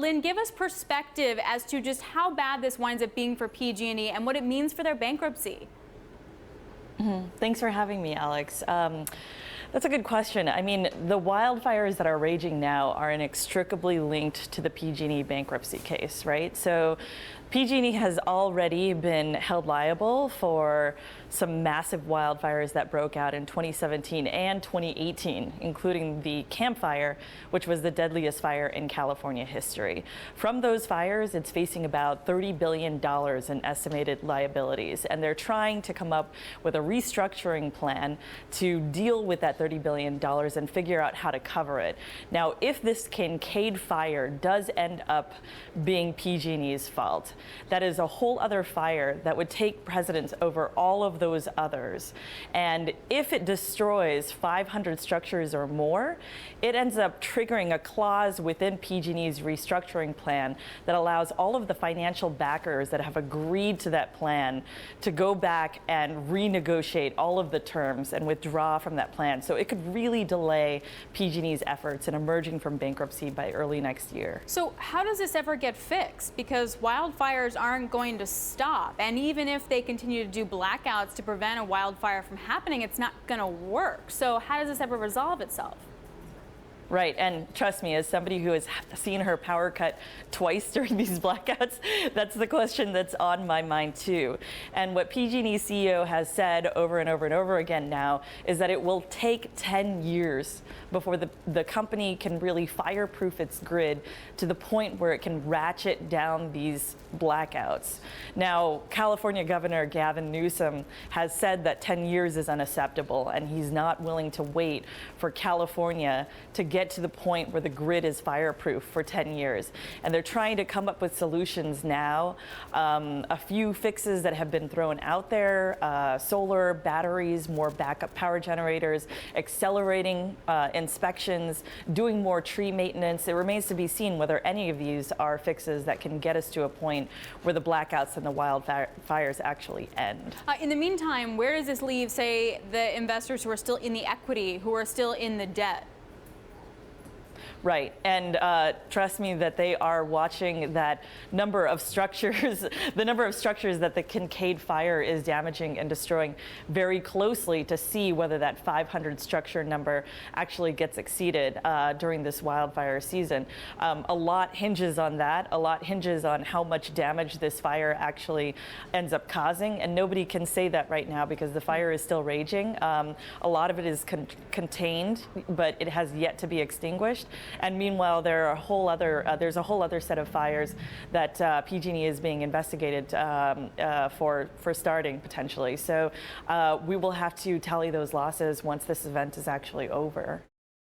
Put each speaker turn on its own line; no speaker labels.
Lynn, give us perspective as to just how bad this winds up being for PG&E and what it means for their bankruptcy.
Thanks for having me, Alex. That's a good question. I mean, the wildfires that are raging now are inextricably linked to the PG&E bankruptcy case, right? So PG&E has already been held liable for some massive wildfires that broke out in 2017 and 2018, including the Camp Fire, which was the deadliest fire in California history. From those fires, it's facing about $30 billion in estimated liabilities, and they're trying to come up with a restructuring plan to deal with that $30 billion and figure out how to cover it. Now, if this Kincaid fire does end up being PG&E's fault, that is a whole other fire that would take precedence over all of those others. And if it destroys 500 structures or more, it ends up triggering a clause within PG&E's restructuring plan that allows all of the financial backers that have agreed to that plan to go back and renegotiate all of the terms and withdraw from that plan. So it could really delay PG&E's efforts in emerging from bankruptcy by early next year.
So how does this ever get fixed? Because wildfires aren't going to stop. And even if they continue to do blackouts to prevent a wildfire from happening, it's not going to work. So how does this ever resolve itself?
Right, and trust me, as somebody who has seen her power cut twice during these blackouts, that's the question that's on my mind too. And what PG&E CEO has said over and over and over again now is that it will take 10 years before the company can really fireproof its grid to the point where it can ratchet down these blackouts. Now, California Governor Gavin Newsom has said that 10 years is unacceptable, and he's not willing to wait for California to get to the point where the grid is fireproof for 10 years. And they're trying to come up with solutions now. A few fixes that have been thrown out there, solar, batteries, more backup power generators, accelerating inspections, doing more tree maintenance. It remains to be seen whether any of these are fixes that can get us to a point where the blackouts and the wildfires actually end.
In the meantime, where does this leave, say, the investors who are still in the equity, who are still in the debt?
Right, and trust me that they are watching that number of structures, the number of structures that the Kincaid fire is damaging and destroying very closely to see whether that 500 structure number actually gets exceeded during this wildfire season. A lot hinges on that. A lot hinges on how much damage this fire actually ends up causing, and nobody can say that right now because the fire is still raging. A lot of it is contained, but it has yet to be extinguished. And meanwhile, there's a whole other set of fires that PG&E is being investigated for starting potentially. So we will have to tally those losses once this event is actually over.